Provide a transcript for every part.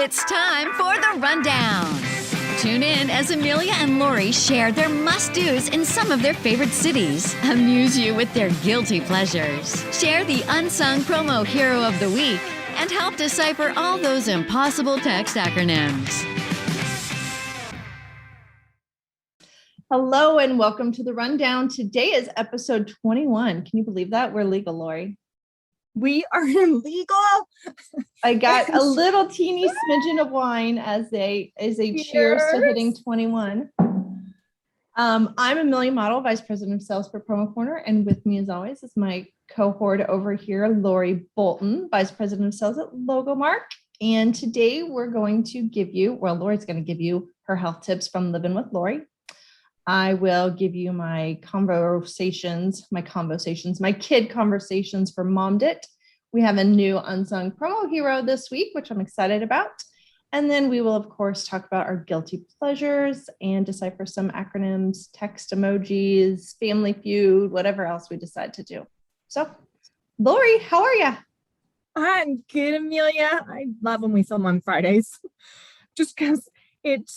It's time for the rundown. Tune in as Amelia and Lori share their must-dos in some of their favorite cities, amuse you with their guilty pleasures, share the unsung promo hero of the week, and help decipher all those impossible text acronyms. Hello and welcome to the rundown. Today is episode 21. Can you believe that? We're legal, Lori. We are illegal. I got a little teeny smidgen of wine as a cheers to hitting 21. I'm Amelia Madl, Vice President of Sales for Promo Corner, and with me as always is my cohort over here, Lori Bolton, Vice President of Sales at Logomark. And today we're going to give you, Lori's going to give you her health tips from Living with Lori. I will give you my kid conversations for Mommed It. We have a new unsung promo hero this week, which I'm excited about. And then we will, of course, talk about our guilty pleasures and decipher some acronyms, text emojis, family feud, whatever else we decide to do. So, Lori, how are you? I'm good, Amelia. I love when we film on Fridays, just because it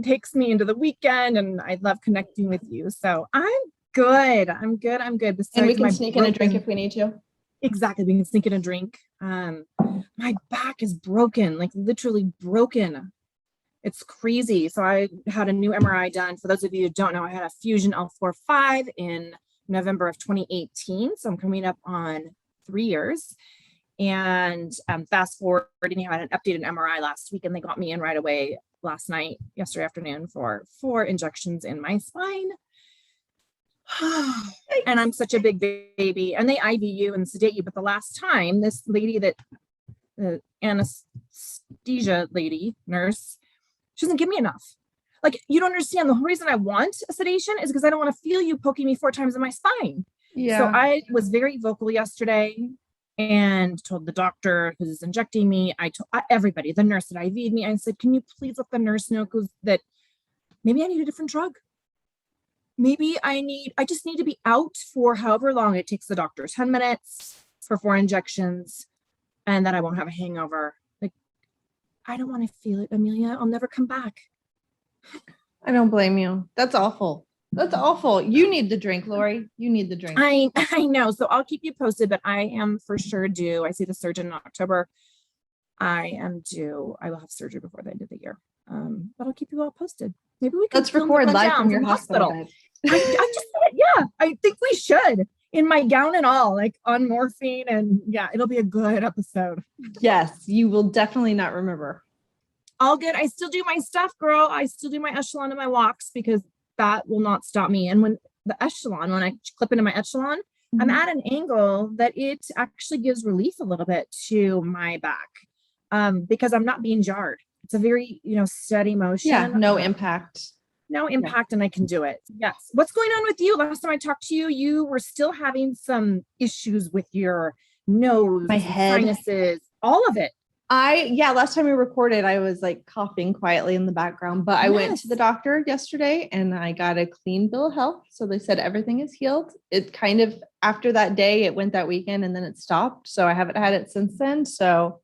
takes me into the weekend and I love connecting with you. So I'm good. Besides, and we can sneak in a drink if we need to. Exactly. We can sneak in a drink. My back is broken, like literally broken. It's crazy. So I had a new MRI done. For those of you who don't know, I had a fusion L4-5 in November of 2018. So I'm coming up on 3 years. And fast forwarding, I had an updated MRI last week and they got me in right away yesterday afternoon for 4 injections in my spine. And I'm such a big baby, and they IV you and sedate you. But the last time, this lady the anesthesia nurse, she doesn't give me enough. Like, you don't understand. The whole reason I want a sedation is because I don't want to feel you poking me 4 times in my spine. Yeah. So I was very vocal yesterday and told the doctor who's injecting me, I told everybody, the nurse that IV'd me, I said, can you please let the nurse know that maybe I need a different drug? Maybe I just need to be out for however long it takes the doctor, 10 minutes for 4 injections, and then I won't have a hangover. Like, I don't want to feel it, Amelia. I'll never come back. I don't blame you. That's awful. That's awful. You need the drink, Lori. You need the drink. I know. So I'll keep you posted, but I am for sure due. I see the surgeon in October. I am due. I will have surgery before the end of the year. But I'll keep you all posted. Maybe we can let's record live from your hospital. I think we should, in my gown and all, like on morphine, and yeah, it'll be a good episode. Yes, you will definitely not remember. All good. I still do my stuff, girl. I still do my echelon and my walks because that will not stop me. And when I clip into my echelon, mm-hmm. I'm at an angle that it actually gives relief a little bit to my back, because I'm not being jarred. It's a very, steady motion. Yeah, no impact. And I can do it. Yes. What's going on with you? Last time I talked to you, you were still having some issues with your nose, my head, sinuses, all of it. Last time we recorded, I was like coughing quietly in the background, but I went to the doctor yesterday and I got a clean bill of health. So they said everything is healed. It kind of, after that day, it went that weekend and then it stopped. So I haven't had it since then. So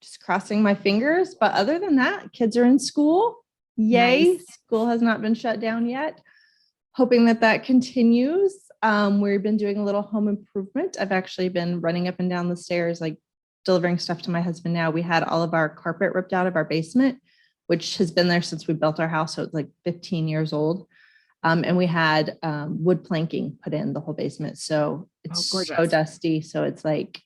just crossing my fingers. But other than that, kids are in school. Yay. Nice. School has not been shut down yet. Hoping that continues. We've been doing a little home improvement. I've actually been running up and down the stairs, like delivering stuff to my husband now. We had all of our carpet ripped out of our basement, which has been there since we built our house. So it's like 15 years old. And we had wood planking put in the whole basement. So it's so dusty. So it's like,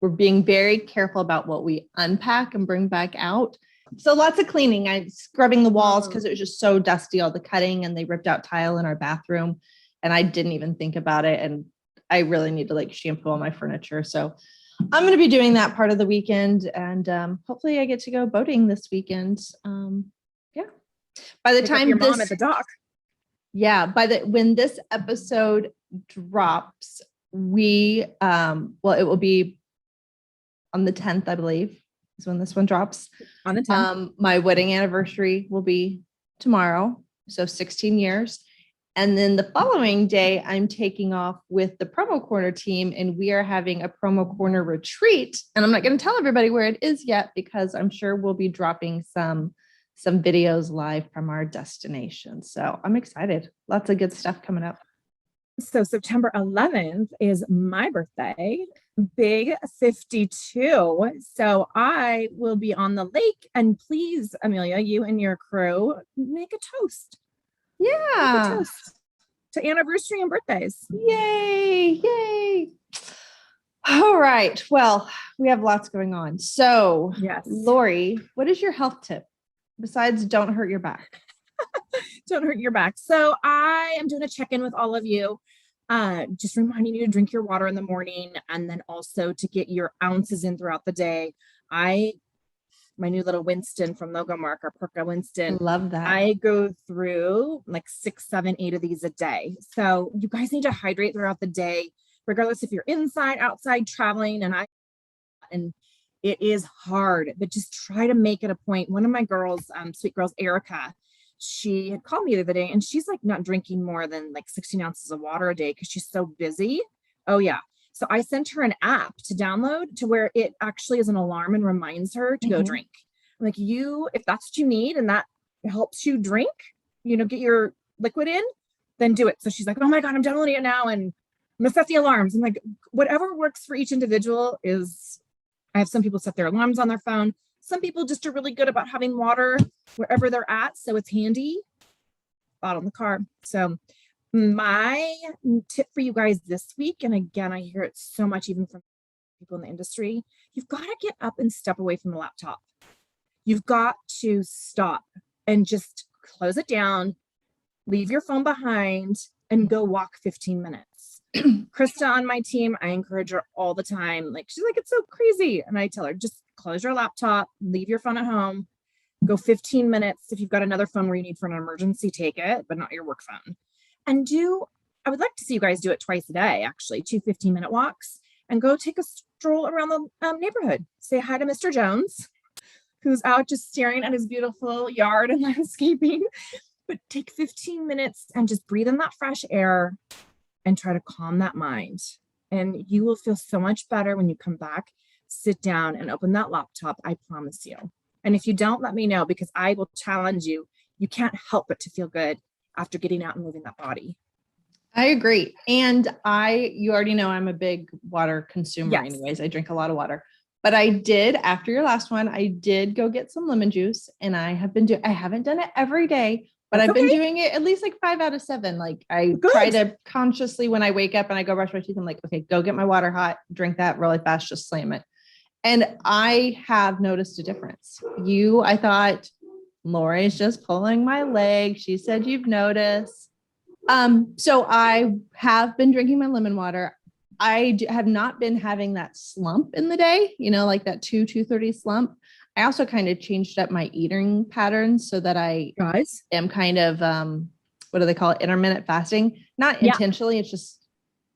we're being very careful about what we unpack and bring back out. So lots of cleaning. I'm scrubbing the walls because it was just so dusty, all the cutting, and they ripped out tile in our bathroom. And I didn't even think about it. And I really need to shampoo all my furniture. So I'm going to be doing that part of the weekend. And hopefully I get to go boating this weekend. By the time your mom at the dock. Yeah. When this episode drops, it will be on the 10th, I believe, is when this one drops. On the 10th. My wedding anniversary will be tomorrow. So 16 years. And then the following day, I'm taking off with the promo corner team, and we are having a promo corner retreat. And I'm not going to tell everybody where it is yet, because I'm sure we'll be dropping some videos live from our destination. So I'm excited. Lots of good stuff coming up. So September 11th is my birthday, big 52. So I will be on the lake, and please, Amelia, you and your crew make a toast. Yeah. Toast to anniversary and birthdays. Yay. Yay. All right. Well, we have lots going on. So yes, Lori, what is your health tip besides don't hurt your back? Don't hurt your back. So I am doing a check-in with all of you. Just reminding you to drink your water in the morning, and then also to get your ounces in throughout the day. My new little Winston from Logomark, our Perka Winston. Love that. I go through like 6, 7, 8 of these a day. So you guys need to hydrate throughout the day, regardless if you're inside, outside, traveling. And it is hard, but just try to make it a point. One of my girls, sweet girls, Erica, she had called me the other day, and she's like not drinking more than like 16 ounces of water a day because she's so busy. Oh yeah. So I sent her an app to download to where it actually is an alarm and reminds her to go drink. Like, if that's what you need and that helps you drink, get your liquid in, then do it. So she's like, oh my God, I'm downloading it now, and I'm gonna set the alarms. I'm like, whatever works for each individual is, I have some people set their alarms on their phone. Some people just are really good about having water wherever they're at. So it's handy. Bottle in the car. So my tip for you guys this week, and again, I hear it so much even from people in the industry, you've got to get up and step away from the laptop. You've got to stop and just close it down, leave your phone behind, and go walk 15 minutes. Krista on my team, I encourage her all the time. Like, she's like, it's so crazy. And I tell her, just close your laptop, leave your phone at home, go 15 minutes. If you've got another phone where you need for an emergency, take it, but not your work phone. And I would like to see you guys do it twice a day, actually, 2 15-minute walks, and go take a stroll around the neighborhood. Say hi to Mr. Jones, who's out just staring at his beautiful yard and landscaping. But take 15 minutes and just breathe in that fresh air and try to calm that mind. And you will feel so much better when you come back, sit down and open that laptop. I promise you. And if you don't, let me know, because I will challenge you. You can't help but to feel good after getting out and moving that body. I agree. And you already know I'm a big water consumer. Yes. Anyways, I drink a lot of water, but I did, after your last one, I did go get some lemon juice, and I haven't done it every day, but I've been doing it at least like 5 out of 7. Like, I try to consciously, when I wake up and I go brush my teeth, I'm like, okay, go get my water hot, drink that really fast, just slam it. And I have noticed a difference. I thought Lori's just pulling my leg. She said, you've noticed. So I have been drinking my lemon water. I have not been having that slump in the day, like that 2:30 slump. I also kind of changed up my eating patterns so that I am kind of, what do they call it? Intermittent fasting. Not intentionally.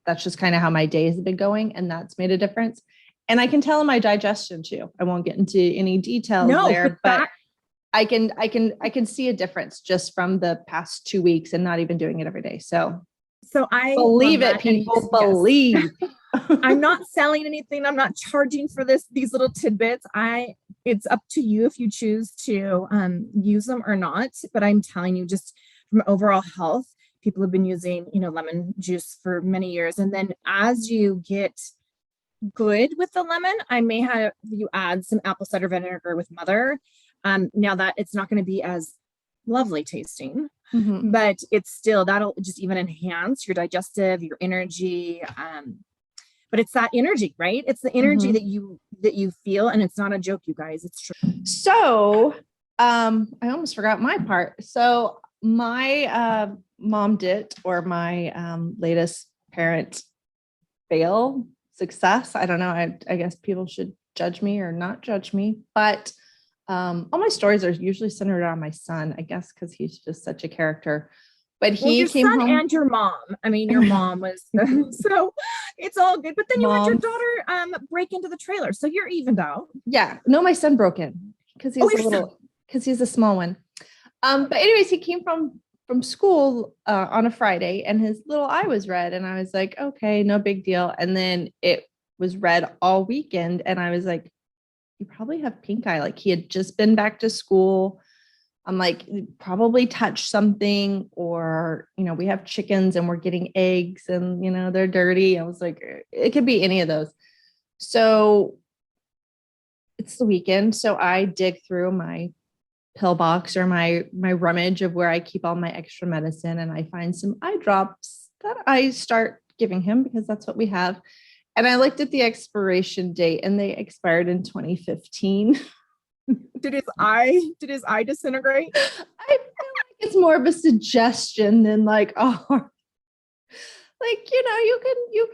That's just kind of how my days have been going. And that's made a difference. And I can tell in my digestion too. I won't get into any details there, but I can see a difference just from the past 2 weeks and not even doing it every day. So I believe it, people. Believe. I'm not selling anything. I'm not charging for these little tidbits. It's up to you if you choose to use them or not. But I'm telling you, just from overall health, people have been using, lemon juice for many years. And then as you get good with the lemon, I may have you add some apple cider vinegar with Mother. Now that it's not going to be as lovely tasting, but it's still, that'll just even enhance your digestive, your energy. But it's that energy, right? It's the energy that you feel. And it's not a joke, you guys, it's true. So, I almost forgot my part. So my, mom did, or my, latest parent success. I don't know. I guess people should judge me or not judge me, but all my stories are usually centered around my son, I guess, because he's just such a character. But he came home, and your mom. I mean, your mom was so it's all good. But then you had your daughter break into the trailer, so you're evened out. Yeah, no, my son broke in because he's he's a small one. But anyways, he came from from school on a Friday, and his little eye was red, and I was like, okay, no big deal. And then it was red all weekend, and I was like, you probably have pink eye. Like he had just been back to school. I'm like, probably touched something, or, we have chickens and we're getting eggs and, they're dirty. I was like, it could be any of those. So it's the weekend. So I dig through my pill box or my rummage of where I keep all my extra medicine, and I find some eye drops that I start giving him because that's what we have. And I looked at the expiration date, and they expired in 2015. Did his eye disintegrate? I feel like it's more of a suggestion than like, oh, like, you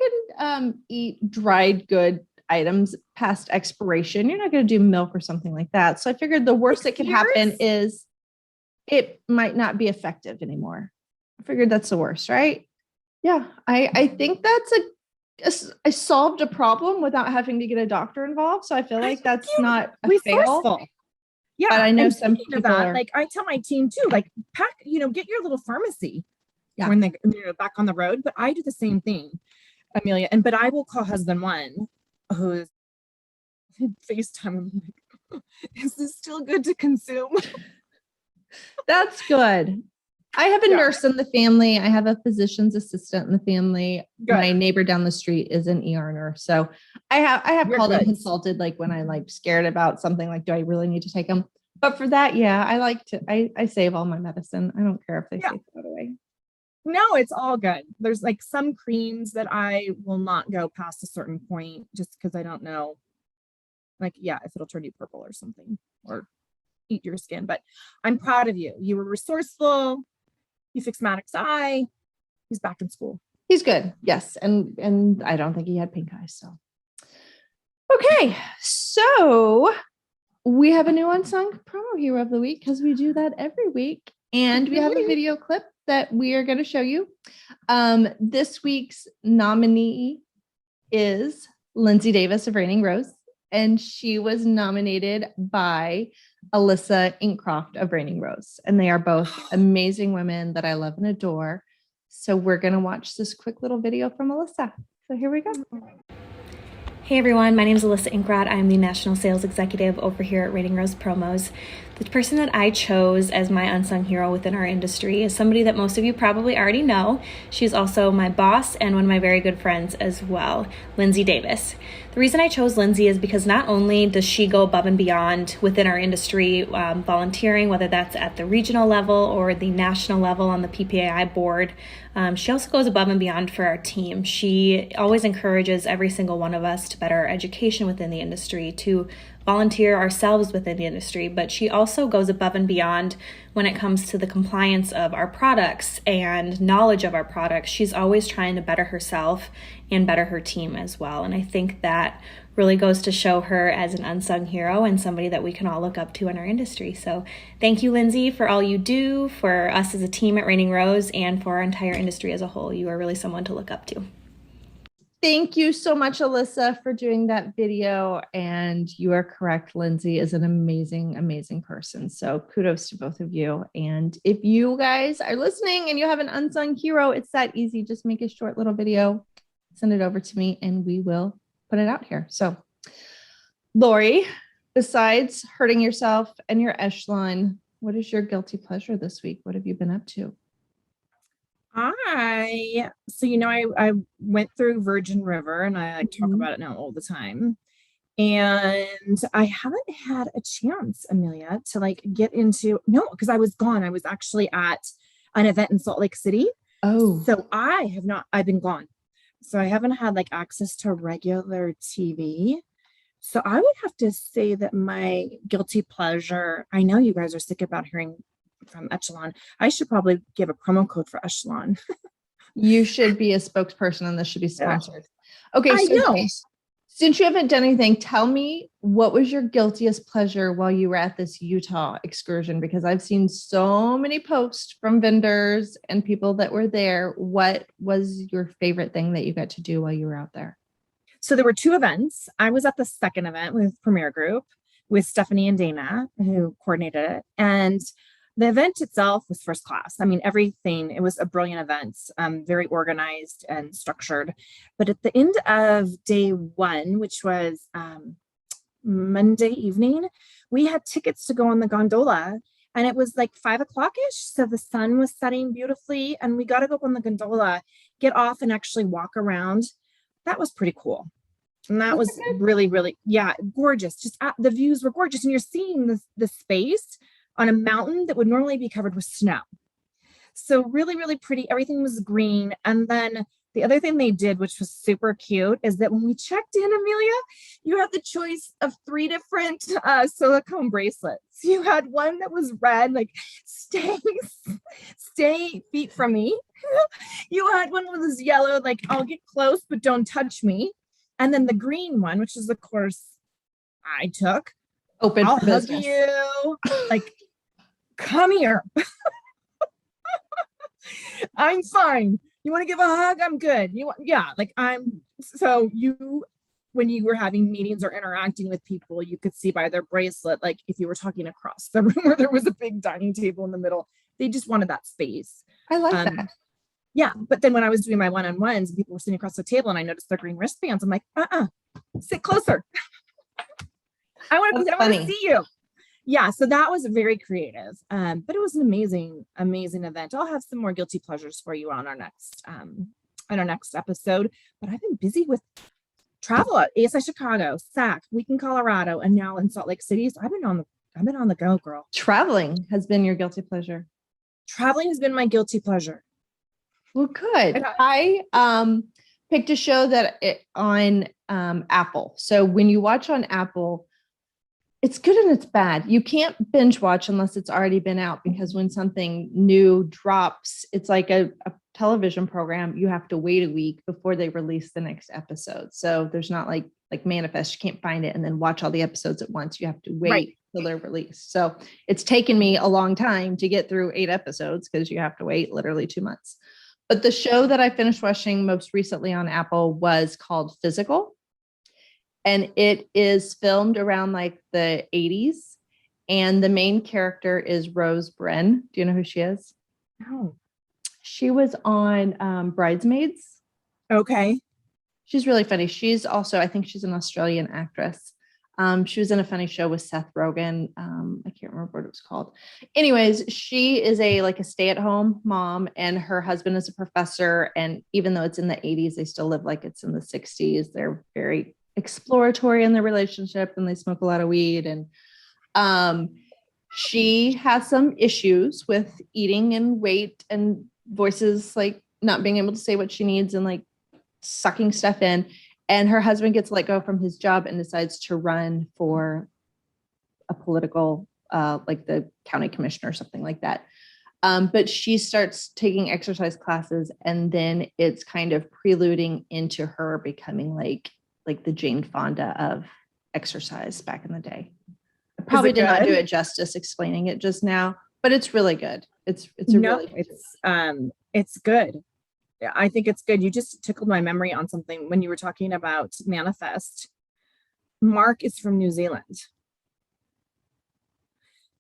can eat dried good items past expiration. You're not going to do milk or something like that. So I figured the worst that could happen is it might not be effective anymore. I figured that's the worst, right? Yeah. I think I solved a problem without having to get a doctor involved. So I feel like that's not a fail. Yeah. But I know some people are, like I tell my team too, like pack, get your little pharmacy when they're back on the road. But I do the same thing, Amelia. But I will call husband one who's FaceTime. Is this still good to consume? That's good. I have a nurse in the family. I have a physician's assistant in the family. Good. My neighbor down the street is an ER nurse. So I have called and consulted, like when I'm like scared about something, like, do I really need to take them? But for that, I save all my medicine. I don't care if they say throw it away. No, it's all good. There's like some creams that I will not go past a certain point just because I don't know, like, if it'll turn you purple or something or eat your skin. But I'm proud of you. You were resourceful. You fixed Maddox's eye. He's back in school. He's good. Yes. And I don't think he had pink eye. So, okay. So we have a new unsung promo hero of the week because we do that every week. And we have a video clip that we are going to show you. This week's nominee is Lindsay Davis of Raining Rose, and she was nominated by Alyssa Inkcroft of Raining Rose. And they are both amazing women that I love and adore. So we're going to watch this quick little video from Alyssa. So here we go. Hey everyone, my name is Alyssa Inkcroft. I'm the National Sales Executive over here at Raining Rose Promos. The person that I chose as my unsung hero within our industry is somebody that most of you probably already know. She's also my boss and one of my very good friends as well, Lindsay Davis. The reason I chose Lindsay is because not only does she go above and beyond within our industry, volunteering, whether that's at the regional level or the national level on the PPAI board, she also goes above and beyond for our team. She always encourages every single one of us to better our education within the industry, to volunteer ourselves within the industry, but she also goes above and beyond when it comes to the compliance of our products and knowledge of our products. She's always trying to better herself and better her team as well. And I think that really goes to show her as an unsung hero and somebody that we can all look up to in our industry. So thank you, Lindsay, for all you do for us as a team at Raining Rose and for our entire industry as a whole. You are really someone to look up to. Thank you so much, Alyssa, for doing that video. And you are correct. Lindsay is an amazing, amazing person. So kudos to both of you. And if you guys are listening and you have an unsung hero, it's that easy. Just make a short little video, send it over to me, and we will put it out here. So, Lori, besides hurting yourself and your echelon, what is your guilty pleasure this week? What have you been up to? I went through Virgin River, and I talk about it now all the time. And I haven't had a chance, Amelia, to get into, because I was gone. I was actually at an event in Salt Lake City. Oh, so I've been gone. So I haven't had access to regular TV. So I would have to say that my guilty pleasure, I know you guys are sick about hearing from Echelon. I should probably give a promo code for Echelon. You should be a spokesperson, and this should be sponsored. Okay, I know. Since you haven't done anything, tell me, what was your guiltiest pleasure while you were at this Utah excursion? Because I've seen so many posts from vendors and people that were there. What was your favorite thing that you got to do while you were out there? So there were two events. I was at the second event with Premier Group with Stephanie and Dana, who coordinated it. And The event itself was first class. I mean, everything, it was a brilliant event, very organized and structured. But at the end of day one, which was Monday evening, we had tickets to go on the gondola, and it was like 5 o'clock-ish. So the sun was setting beautifully, and we got to go up on the gondola, get off and actually walk around. That was pretty cool. And that was really, really, yeah, gorgeous. Just the views were gorgeous. And you're seeing the space on a mountain that would normally be covered with snow. So really, really pretty. Everything was green. And then the other thing they did, which was super cute, is that when we checked in, Amelia, you had the choice of 3 different silicone bracelets. You had one that was red, like stay feet from me. You had one that was yellow, like I'll get close, but don't touch me. And then the green one, which is the course I took. Open I'll for hug business. you. Like, come here. I'm fine. You want to give a hug? I'm good. When you were having meetings or interacting with people, you could see by their bracelet, like if you were talking across the room where there was a big dining table in the middle, they just wanted that space. I like that. Yeah. But then when I was doing my one-on-ones, people were sitting across the table and I noticed their green wristbands. I'm like, sit closer. I want to see you. Yeah. So that was very creative. But it was an amazing, amazing event. I'll have some more guilty pleasures for you on our next episode. But I've been busy with travel at ASI Chicago, SAC, Week in Colorado, and now in Salt Lake City. So I've been on the go, girl. Traveling has been your guilty pleasure. Traveling has been my guilty pleasure. Well, good. I picked a show on Apple. So when you watch on Apple, it's good and it's bad. You can't binge watch unless it's already been out, because when something new drops, it's like a television program. You have to wait a week before they release the next episode. So there's not like Manifest. You can't find it and then watch all the episodes at once. You have to wait till they're released. So it's taken me a long time to get through 8 episodes because you have to wait literally 2 months. But the show that I finished watching most recently on Apple was called Physical. And it is filmed around like the 80s. And the main character is Rose Byrne. Do you know who she is? No. She was on Bridesmaids. Okay. She's really funny. She's also, I think she's an Australian actress. She was in a funny show with Seth Rogen. I can't remember what it was called. Anyways, she is a stay-at-home mom, and her husband is a professor. And even though it's in the 80s, they still live like it's in the 60s. They're very exploratory in their relationship, and they smoke a lot of weed. And she has some issues with eating and weight and voices, like not being able to say what she needs and like sucking stuff in. And her husband gets let go from his job and decides to run for a political, like the county commissioner or something like that. But she starts taking exercise classes, and then it's kind of preluding into her becoming like the Jane Fonda of exercise back in the day. I probably did not do it justice explaining it just now, but it's really good. It's good. Yeah, I think it's good. You just tickled my memory on something when you were talking about Manifest. Mark is from New Zealand.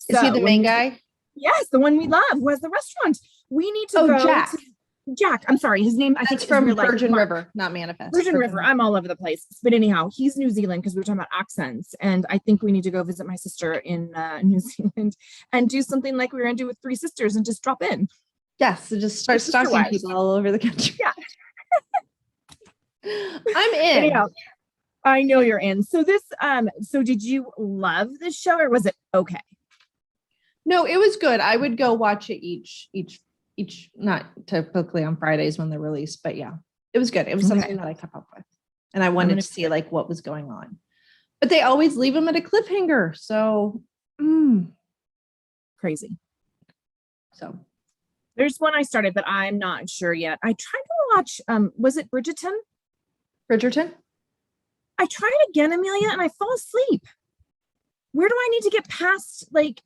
Is he the main guy? Yes, the one we love, who has the restaurant. We need to go. Jack. I'm sorry. His name, I think, from Virgin River, not Manifest. Virgin River. I'm all over the place. But anyhow, he's New Zealand because we were talking about accents. And I think we need to go visit my sister in New Zealand and do something like we were going to do with Three Sisters and just drop in. Yes. So just start stalking people all over the country. Yeah. I'm in. Anyhow, I know you're in. So so did you love this show, or was it okay? No, it was good. I would go watch it each, not typically on Fridays when they're released, but yeah, it was good. It was something that I kept up with, and I wanted to see like what was going on, but they always leave them at a cliffhanger. So crazy. So there's one I started, but I'm not sure yet. I tried to watch, was it Bridgerton? I tried it again, Amelia, and I fall asleep. Where do I need to get past, like,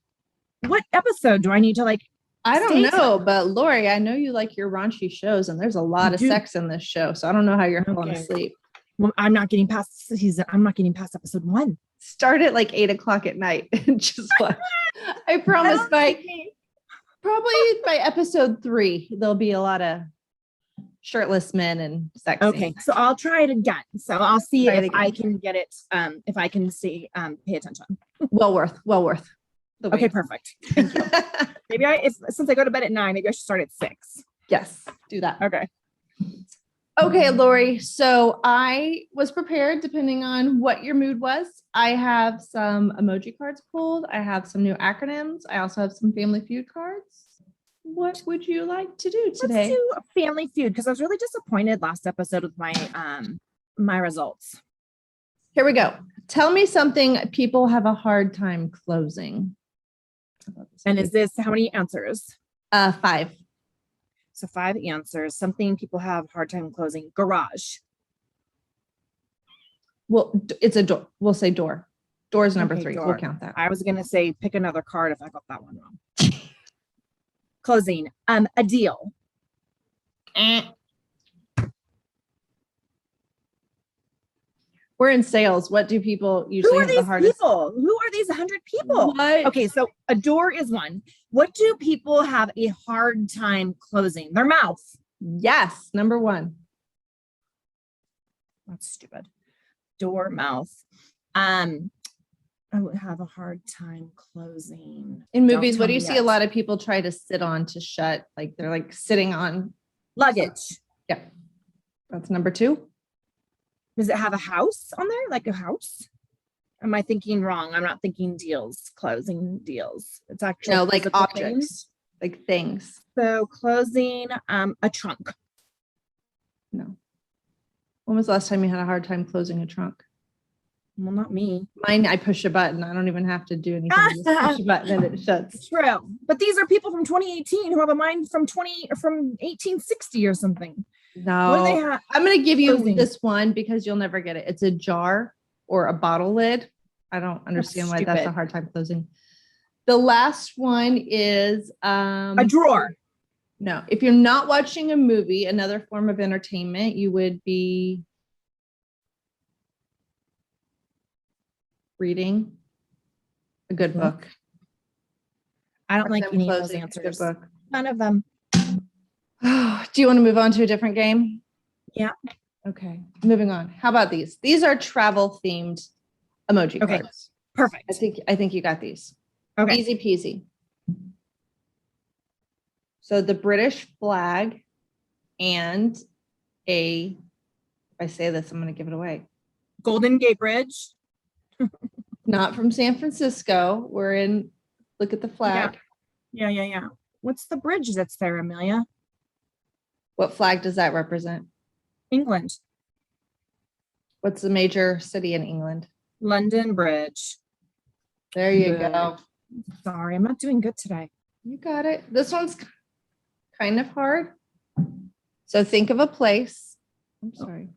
what episode do I need to, like, I don't know, but Lori, I know you like your raunchy shows, and there's a lot of sex in this show, so I don't know how you're falling asleep. Well, I'm not getting past episode 1. Start at like 8 o'clock at night and just watch. I promise Probably by episode 3, there'll be a lot of shirtless men and sexy. Okay, so I'll try it again. So I'll see Try it if again. I can get it. If I can see, pay attention. Well worth the Okay, wait. perfect. Thank you. Maybe since I go to bed at 9, maybe I should start at 6. Yes, do that. Okay. Okay, Lori. So I was prepared depending on what your mood was. I have some emoji cards pulled. I have some new acronyms. I also have some Family Feud cards. What would you like to do today? Let's do a Family Feud because I was really disappointed last episode with my my results. Here we go. Tell me something people have a hard time closing. And is this how many answers? 5. So 5 answers. Something people have a hard time closing. Garage. Well, it's a door. We'll say door. Door is number 3. Door. We'll count that. I was gonna say pick another card if I got that one wrong. Closing. A deal. We're in sales. What do people usually have the hardest? People? Who are these 100 people? What? Okay, so a door is one. What do people have a hard time closing? Their mouth. Yes, number 1. That's stupid. Door, mouth. I would have a hard time closing. In movies, Don't what tell do you me see yet. a lot of people try to sit on to shut? Like they're like sitting on. Luggage. Yeah, that's number 2. Does it have a house on there? Like a house? Am I thinking wrong? I'm not thinking deals, closing deals. It's actually No, like physical objects, things. like things. So closing a trunk. No. When was the last time you had a hard time closing a trunk? Well, not me. Mine, I push a button. I don't even have to do anything. I just push a button and it shuts. True. But these are people from 2018 who have a mind from 1860 or something. No, What do they have? I'm going to give you Closing. this one because you'll never get it. It's a jar or a bottle lid. I don't understand why that's a stupid. hard time closing. The last one is A drawer. no. If you're not watching a movie, another form of entertainment, you would be reading a good book. I don't like Them any of those closing a good answers. book. None of them. Do you want to move on to a different game? Yeah. Okay, moving on. How about these? These are travel themed emoji Okay. cards. Perfect. I think you got these. Okay. Easy peasy. So the British flag and if I say this, I'm going to give it away. Golden Gate Bridge. Not from San Francisco. We're in, look at the flag. Yeah. What's the bridge that's there, Amelia? What flag does that represent? England. What's the major city in England? London Bridge. There you Good. go. Sorry, I'm not doing good today. You got it. This one's kind of hard. So think of a place. I'm sorry.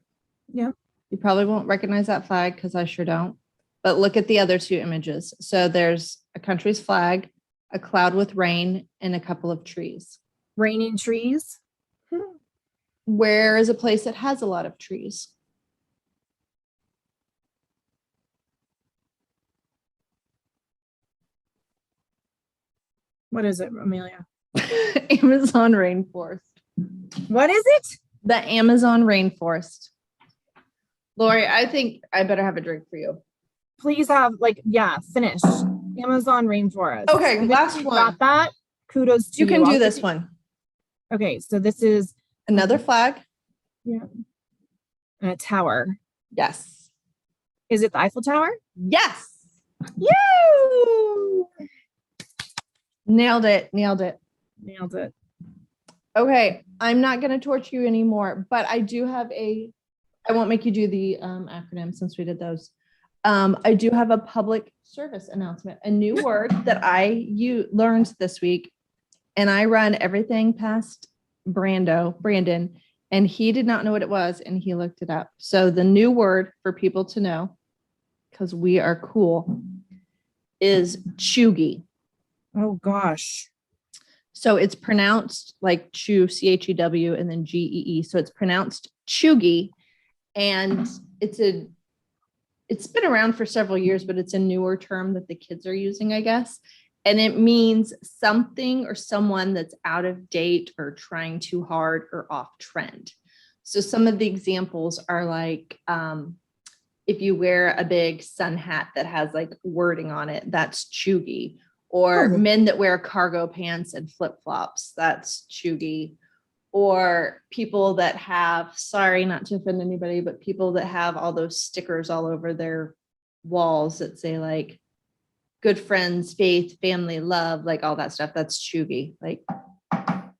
Yeah. You probably won't recognize that flag because I sure don't. But look at the other 2 images. So there's a country's flag, a cloud with rain, and a couple of trees. Raining trees. Where is a place that has a lot of trees? What is it, Amelia? Amazon rainforest. What is it? The Amazon rainforest. Lori, I think I better have a drink for you. Please have finish. Amazon rainforest. Okay, If last you one. got that? Kudos to You you. can I'll do this give one. you- Okay, so this is Another flag. a tower. Yes. Is it the Eiffel Tower? Yes. You Nailed it. nailed it. Okay. I'm not going to torture you anymore, but I do have I won't make you do the acronym since we did those. I do have a public service announcement, a new word that you learned this week, and I run everything past Brandon, and he did not know what it was, and he looked it up. So the new word for people to know, because we are cool, is chuggy. Oh gosh. So it's pronounced like chew, CHEW, and then GEE. So it's pronounced chuggy, and it's been around for several years, but it's a newer term that the kids are using, I guess. And it means something or someone that's out of date or trying too hard or off trend. So some of the examples are like, if you wear a big sun hat that has like wording on it, that's chuggy. Or men that wear cargo pants and flip-flops, that's chuggy. Or people that have, sorry, not to offend anybody, but people that have all those stickers all over their walls that say like good friends, faith, family, love, like all that stuff, that's chuggy. Like, all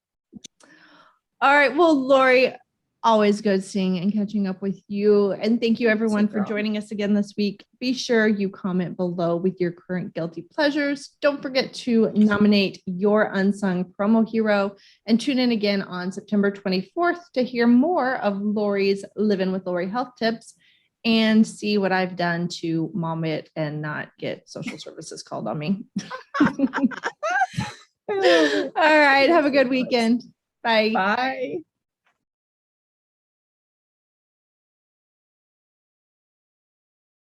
right, well, Lori, always good seeing and catching up with you. And thank you everyone for joining us again this week. Be sure you comment below with your current guilty pleasures. Don't forget to nominate your unsung promo hero and tune in again on September 24th to hear more of Lori's Living with Lori health tips and see what I've done to mom it and not get social services called on me. All right. Have a good weekend. Bye. Bye.